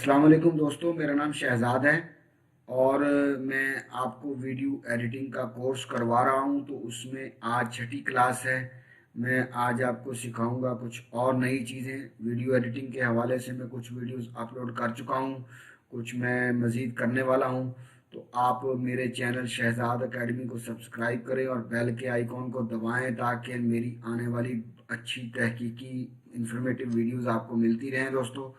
अस्सलाम वालेकुम दोस्तों, मेरा नाम शहजाद है और मैं आपको वीडियो एडिटिंग का कोर्स करवा रहा हूं। तो उसमें आज छठी क्लास है। मैं आज आपको सिखाऊंगा कुछ और नई चीज़ें। वीडियो एडिटिंग के हवाले से मैं कुछ वीडियोस अपलोड कर चुका हूं, कुछ मैं मज़ीद करने वाला हूं। तो आप मेरे चैनल शहजाद एकेडमी को सब्सक्राइब करें और बेल के आइकॉन को दबाएं ताकि मेरी आने वाली अच्छी तहकीकी इंफॉर्मेटिव वीडियोस आपको मिलती रहें दोस्तों।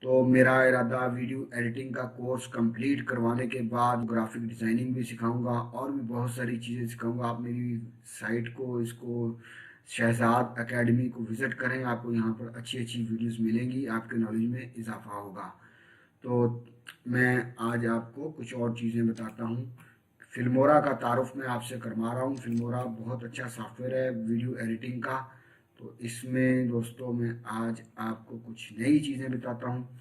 तो मेरा इरादा वीडियो एडिटिंग का कोर्स कंप्लीट करवाने के बाद ग्राफिक डिज़ाइनिंग भी सिखाऊंगा और भी बहुत सारी चीज़ें सिखाऊंगा। आप मेरी साइट को इसको शहजाद एकेडमी को विज़िट करें, आपको यहाँ पर अच्छी अच्छी वीडियोस मिलेंगी, आपके नॉलेज में इजाफा होगा। तो मैं आज आपको कुछ और चीज़ें बताता हूँ। फिल्मोरा का तारुफ मैं आपसे करवा रहा हूँ। फिल्मोरा बहुत अच्छा सॉफ्टवेयर है वीडियो एडिटिंग का। तो इसमें दोस्तों मैं आज आपको कुछ नई चीज़ें बताता हूँ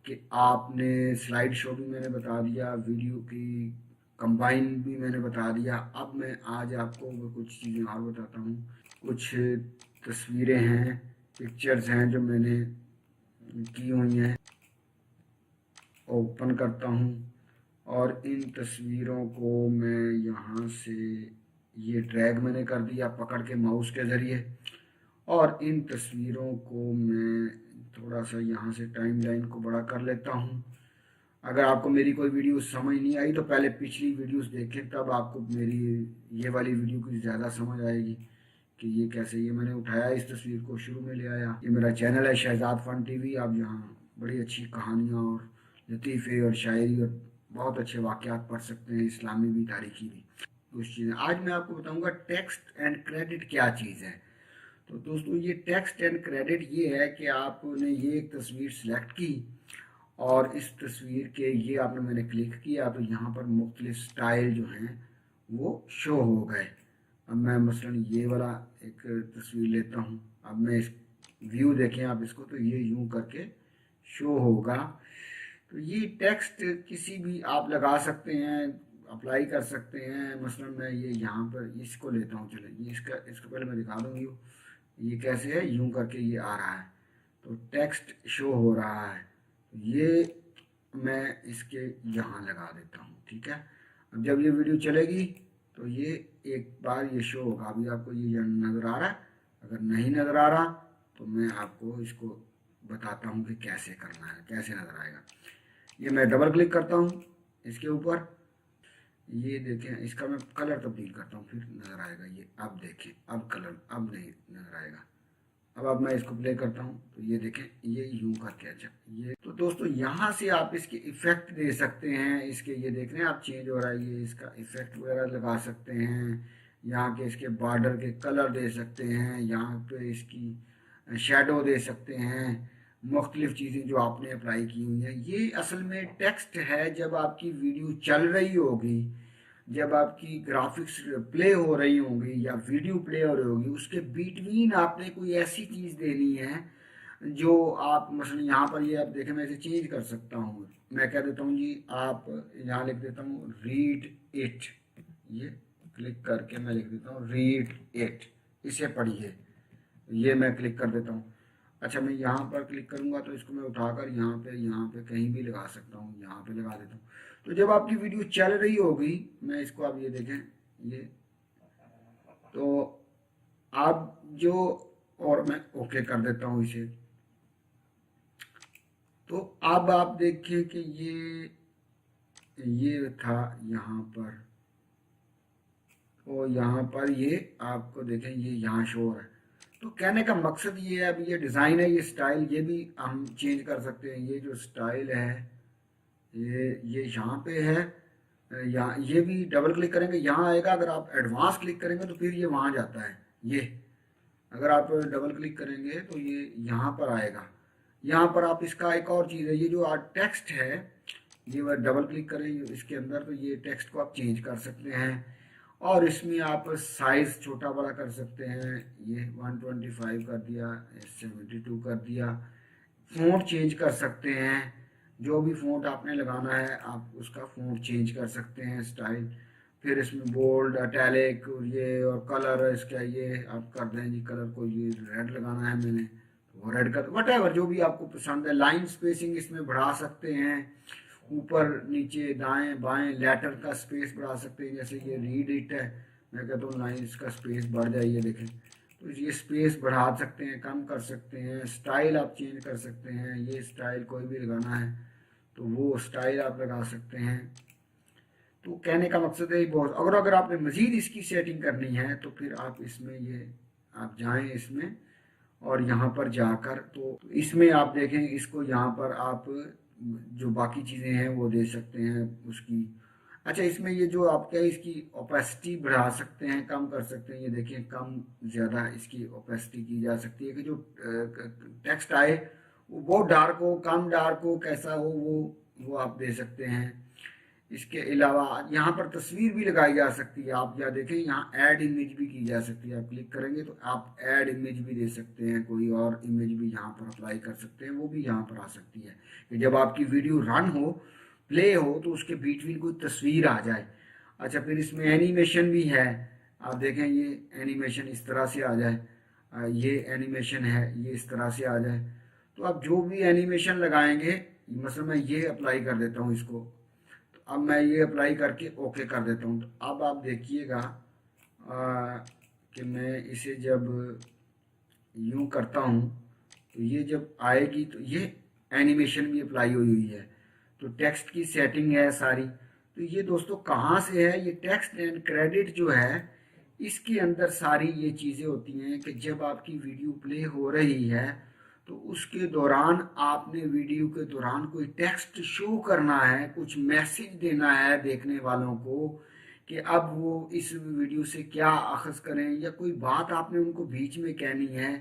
कि आपने स्लाइड शो भी मैंने बता दिया, वीडियो की कंबाइन भी मैंने बता दिया। अब मैं आज आपको वो कुछ चीज़ें और बताता हूँ। कुछ तस्वीरें हैं, पिक्चर्स हैं जो मैंने की हुई हैं। ओपन करता हूँ और इन तस्वीरों को मैं यहाँ से ये ड्रैग मैंने कर दिया पकड़ के माउस के ज़रिए। और इन तस्वीरों को मैं थोड़ा सा यहाँ से टाइमलाइन को बड़ा कर लेता हूँ। अगर आपको मेरी कोई वीडियो समझ नहीं आई तो पहले पिछली वीडियोस देखें, तब आपको मेरी ये वाली वीडियो की ज़्यादा समझ आएगी कि ये कैसे। ये मैंने उठाया, इस तस्वीर को शुरू में ले आया। ये मेरा चैनल है शहजाद फन टीवी। आप यहाँ बड़ी अच्छी कहानियाँ और लतीफ़े और शायरी और बहुत अच्छे वाक़यात पढ़ सकते हैं, इस्लामी भी तारीखी भी कुछ चीज़ें। आज मैं आपको बताऊँगा टेक्स्ट एंड क्रेडिट क्या चीज़ है। तो दोस्तों ये टेक्स्ट एंड क्रेडिट ये है कि आपने ये एक तस्वीर सिलेक्ट की और इस तस्वीर के ये आपने मैंने क्लिक किया तो यहाँ पर मुख्तलिफ स्टाइल जो हैं वो शो हो गए। अब मैं मसलन ये वाला एक तस्वीर लेता हूँ। अब मैं इस व्यू देखें आप इसको, तो ये यूं करके शो होगा। तो ये टेक्स्ट किसी भी आप लगा सकते हैं, अप्लाई कर सकते हैं। मसलन मैं ये यहाँ पर इसको लेता हूँ। चले ये इसको पहले मैं दिखा दूँगी ये कैसे है। यूं करके ये आ रहा है तो टेक्स्ट शो हो रहा है। ये मैं इसके यहाँ लगा देता हूँ, ठीक है। अब जब ये वीडियो चलेगी तो ये एक बार ये शो होगा। अभी आपको ये नज़र आ रहा है। अगर नहीं नज़र आ रहा तो मैं आपको इसको बताता हूँ कि कैसे करना है, कैसे नज़र आएगा। ये मैं डबल क्लिक करता हूँ इसके ऊपर। ये देखें, इसका मैं कलर तब्दील करता हूँ, फिर नज़र आएगा। ये अब देखें, अब कलर अब नहीं नज़र आएगा। अब मैं इसको प्ले करता हूँ तो ये देखें, ये यूं करके। अच्छा ये तो दोस्तों यहाँ से आप इसके इफ़ेक्ट दे सकते हैं। इसके ये देख रहे हैं आप, चेंज हो रहा है। ये इसका इफ़ेक्ट वगैरह लगा सकते हैं। यहाँ के इसके बॉर्डर के कलर दे सकते हैं। यहाँ पे इसकी शेडो दे सकते हैं। मुख्तलिफ चीज़ें जो आपने अप्लाई की हुई हैं। ये असल में टेक्स्ट है। जब आपकी वीडियो चल रही होगी, जब आपकी ग्राफिक्स प्ले हो रही होंगी या वीडियो प्ले हो रही होगी, उसके बिटवीन आपने कोई ऐसी चीज़ देनी है जो आप मसलन यहाँ पर ये आप देखें, मैं इसे चेंज कर सकता हूँ। मैं कह देता हूँ जी, आप यहाँ लिख देता हूँ रीड इट। ये क्लिक करके मैं लिख देता हूँ रीड इट, इसे पढ़िए। ये मैं क्लिक कर देता हूँ। अच्छा मैं यहाँ पर क्लिक करूँगा तो इसको मैं उठाकर यहाँ पे कहीं भी लगा सकता हूँ। यहाँ पे लगा देता हूँ। तो जब आपकी वीडियो चल रही होगी, मैं इसको आप ये देखें, ये तो आप जो, और मैं ओके कर देता हूँ इसे। तो अब आप देखें कि ये था यहाँ पर, और यहाँ पर ये आपको देखें ये यहाँ शो हो रहा है। तो कहने का मकसद ये है, अब ये डिज़ाइन है, ये स्टाइल ये भी हम चेंज कर सकते हैं। ये जो स्टाइल है ये यहाँ पे है। यहाँ ये भी डबल क्लिक करेंगे यहाँ आएगा। अगर आप एडवांस क्लिक करेंगे तो फिर ये वहाँ जाता है। ये अगर आप डबल क्लिक करेंगे तो ये यहाँ पर आएगा। यहाँ पर आप इसका एक और चीज़ है, ये जो टेक्स्ट है, ये डबल क्लिक करें इसके अंदर तो ये टेक्स्ट को आप चेंज कर सकते हैं। और इसमें आप साइज़ छोटा बड़ा कर सकते हैं। ये 125 कर दिया, 72 कर दिया। फ़ॉन्ट चेंज कर सकते हैं। जो भी फ़ॉन्ट आपने लगाना है आप उसका फ़ॉन्ट चेंज कर सकते हैं, स्टाइल। फिर इसमें बोल्ड, इटैलिक, ये और कलर इसका ये आप कर दें जी। कलर को ये रेड लगाना है मैंने वो रेड कर, वट जो भी आपको पसंद है। लाइन स्पेसिंग इसमें बढ़ा सकते हैं, ऊपर नीचे दाएं बाएं लेटर का स्पेस बढ़ा सकते हैं। जैसे ये रीड इट है, मैं कहता हूँ लाइन इसका स्पेस बढ़ जाइए, देखें तो ये स्पेस बढ़ा सकते हैं, कम कर सकते हैं। स्टाइल आप चेंज कर सकते हैं, ये स्टाइल कोई भी लगाना है तो वो स्टाइल आप लगा सकते हैं। तो कहने का मकसद है बहुत, अगर आपने मज़ीद इसकी सेटिंग करनी है तो फिर आप इसमें ये आप जाएं इसमें और यहाँ पर जाकर तो इसमें आप देखें, इसको यहाँ पर आप जो बाकी चीज़ें हैं वो दे सकते हैं उसकी। अच्छा, इसमें ये जो आप क्या इसकी ओपेसिटी बढ़ा सकते हैं, कम कर सकते हैं। ये देखिए कम ज़्यादा इसकी ओपेसिटी की जा सकती है कि जो टेक्स्ट आए वो बहुत डार्क हो, कम डार्क हो, कैसा हो वो आप दे सकते हैं। इसके अलावा यहाँ पर तस्वीर भी लगाई जा सकती है। आप या देखें यहाँ ऐड इमेज भी की जा सकती है। आप क्लिक करेंगे तो आप ऐड इमेज भी दे सकते हैं, कोई और इमेज भी यहाँ पर अप्लाई कर सकते हैं, वो भी यहाँ पर आ सकती है कि जब आपकी वीडियो रन हो, प्ले हो तो उसके बीच में कोई तस्वीर आ जाए। अच्छा, फिर इसमें एनिमेशन भी है। आप देखें ये एनिमेशन इस तरह से आ जाए, ये एनिमेशन है ये इस तरह से आ जाए। तो आप जो भी एनिमेशन लगाएंगे, मतलब मैं ये अप्लाई कर देता हूँ इसको, अब मैं ये अप्लाई करके ओके कर देता हूँ। तो अब आप देखिएगा कि मैं इसे जब यूं करता हूँ तो ये जब आएगी तो ये एनिमेशन भी अप्लाई हुई हुई है। तो टेक्स्ट की सेटिंग है सारी। तो ये दोस्तों कहाँ से है, ये टेक्स्ट एंड क्रेडिट जो है इसके अंदर सारी ये चीज़ें होती हैं कि जब आपकी वीडियो प्ले हो रही है तो उसके दौरान आपने वीडियो के दौरान कोई टेक्स्ट शो करना है, कुछ मैसेज देना है देखने वालों को कि अब वो इस वीडियो से क्या अखज़ करें, या कोई बात आपने उनको बीच में कहनी है,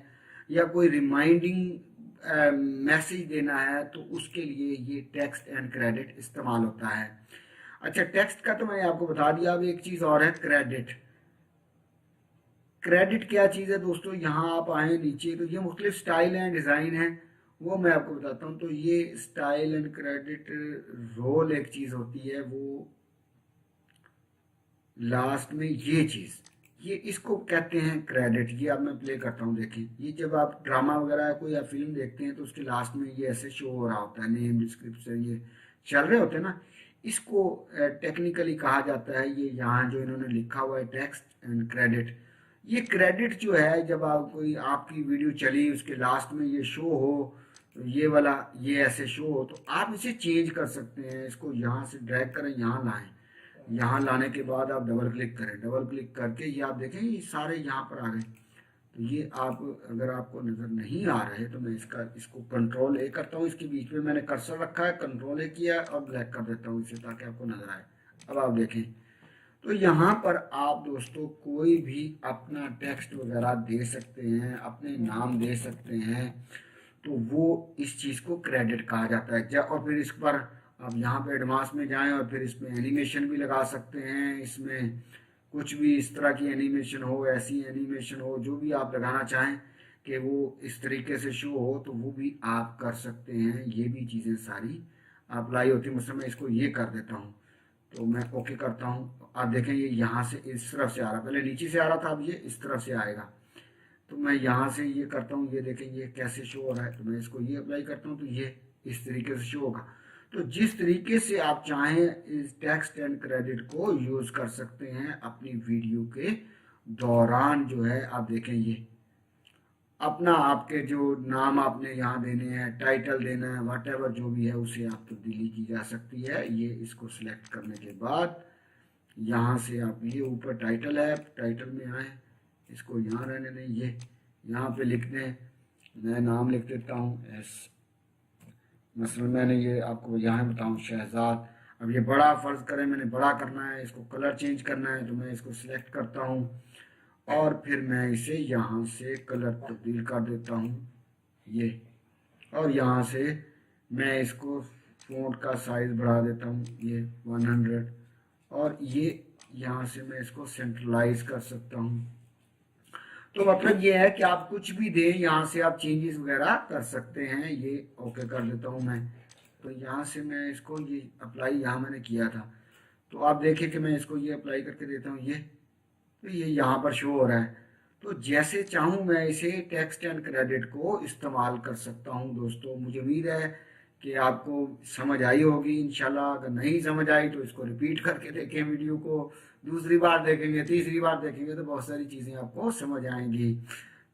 या कोई रिमाइंडिंग मैसेज देना है, तो उसके लिए ये टेक्स्ट एंड क्रेडिट इस्तेमाल होता है। अच्छा, टेक्स्ट का तो मैंने आपको बता दिया। अब एक चीज़ और है क्रेडिट। क्रेडिट क्या चीज़ है दोस्तों, यहाँ आप आए नीचे तो ये मुख्तलिफ स्टाइल एंड डिज़ाइन है, वो मैं आपको बताता हूँ। तो ये स्टाइल एंड क्रेडिट रोल एक चीज़ होती है, वो लास्ट में ये चीज़, ये इसको कहते हैं क्रेडिट। ये अब मैं प्ले करता हूँ, देखें ये जब आप ड्रामा वगैरह कोई या फिल्म देखते हैं तो उसके लास्ट में ये ऐसे शो हो रहा होता है, नेम डिस्क्रिप्शन ये चल रहे होते हैं ना। इसको टेक्निकली कहा जाता है, ये यहाँ जो इन्होंने लिखा हुआ है टेक्स्ट एंड क्रेडिट, ये क्रेडिट जो है जब आप कोई आपकी वीडियो चली उसके लास्ट में ये शो हो, तो ये वाला ये ऐसे शो हो, तो आप इसे चेंज कर सकते हैं। इसको यहाँ से ड्रैग करें, यहाँ लाएं, यहाँ लाने के बाद आप डबल क्लिक करें, डबल क्लिक करके ये आप देखें ये सारे यहाँ पर आ गए। तो ये आप अगर आपको नज़र नहीं आ रहे तो मैं इसको कंट्रोल ए करता हूँ, इसके बीच में मैंने कर्सर रखा है, कंट्रोल ए किया और ब्लैक कर देता हूँ इसे ताकि आपको नज़र आए। अब आप देखें तो यहाँ पर आप दोस्तों कोई भी अपना टेक्स्ट वगैरह दे सकते हैं, अपने नाम दे सकते हैं, तो वो इस चीज़ को क्रेडिट कहा जाता है। और फिर इस पर आप यहाँ पे एडवांस में जाएं और फिर इसमें एनिमेशन भी लगा सकते हैं। इसमें कुछ भी इस तरह की एनिमेशन हो, ऐसी एनिमेशन हो, जो भी आप लगाना चाहें कि वो इस तरीके से शो हो, तो वो भी आप कर सकते हैं। ये भी चीज़ें सारी अप्लाई होती है। मतलब मैं इसको ये कर देता हूँ तो मैं ओके करता हूँ। आप देखें ये यहाँ से इस तरफ से आ रहा, पहले नीचे से आ रहा था, अब ये इस तरफ से आएगा। तो मैं यहाँ से ये करता हूँ, ये देखें ये कैसे शो हो रहा है। तो मैं इसको ये अप्लाई करता हूँ तो ये इस तरीके से शो होगा। तो जिस तरीके से आप चाहें इस टेक्स्ट एंड क्रेडिट को यूज़ कर सकते हैं अपनी वीडियो के दौरान। जो है आप देखें ये अपना आपके जो नाम आपने यहाँ देने हैं, टाइटल देना है, वाट एवर जो भी है उसे आप तब्दीली की जा सकती है। ये इसको सिलेक्ट करने के बाद यहाँ से आप ये ऊपर टाइटल है, टाइटल में आए, इसको यहाँ रहने दें, ये यहाँ पे लिख दें, मैं नाम लिख देता हूँ एस, मसलन मैंने ये आपको यहाँ बताऊँ शहजाद। अब ये बड़ा फ़र्ज़ करें मैंने बड़ा करना है, इसको कलर चेंज करना है, तो मैं इसको सिलेक्ट करता हूँ और फिर मैं इसे यहाँ से कलर तब्दील कर देता हूँ ये, और यहाँ से मैं इसको फ़ॉन्ट का साइज़ बढ़ा देता हूँ ये 100, और ये यहाँ से मैं इसको सेंट्रलाइज कर सकता हूँ। तो मतलब ये है कि आप कुछ भी दें, यहाँ से आप चेंजेस वगैरह कर सकते हैं। ये ओके कर देता हूँ मैं। तो यहाँ से मैं इसको ये अप्लाई यहाँ मैंने किया था, तो आप देखें कि मैं इसको ये अप्लाई करके देता हूँ ये, तो ये यहाँ पर शो हो रहा है। तो जैसे चाहूँ मैं इसे टेक्स्ट एंड क्रेडिट को इस्तेमाल कर सकता हूँ दोस्तों। मुझे उम्मीद है कि आपको समझ आई होगी इंशाल्लाह। अगर नहीं समझ आई तो इसको रिपीट करके देखें वीडियो को, दूसरी बार देखेंगे, तीसरी बार देखेंगे तो बहुत सारी चीज़ें आपको समझ आएंगी।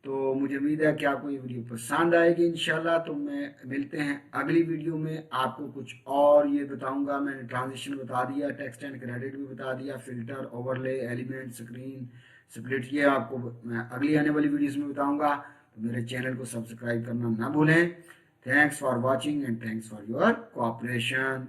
तो मुझे उम्मीद है कि आपको ये वीडियो पसंद आएगी इंशाल्लाह। तो मैं मिलते हैं अगली वीडियो में, आपको कुछ और ये बताऊंगा। मैंने ट्रांजिशन बता दिया, टेक्स्ट एंड क्रेडिट भी बता दिया, filter, overlay, element, screen split, ये आपको मैं अगली आने वाली वीडियोस में बताऊंगा। तो मेरे चैनल को सब्सक्राइब करना ना भूलें। Thanks for watching and thanks for your cooperation.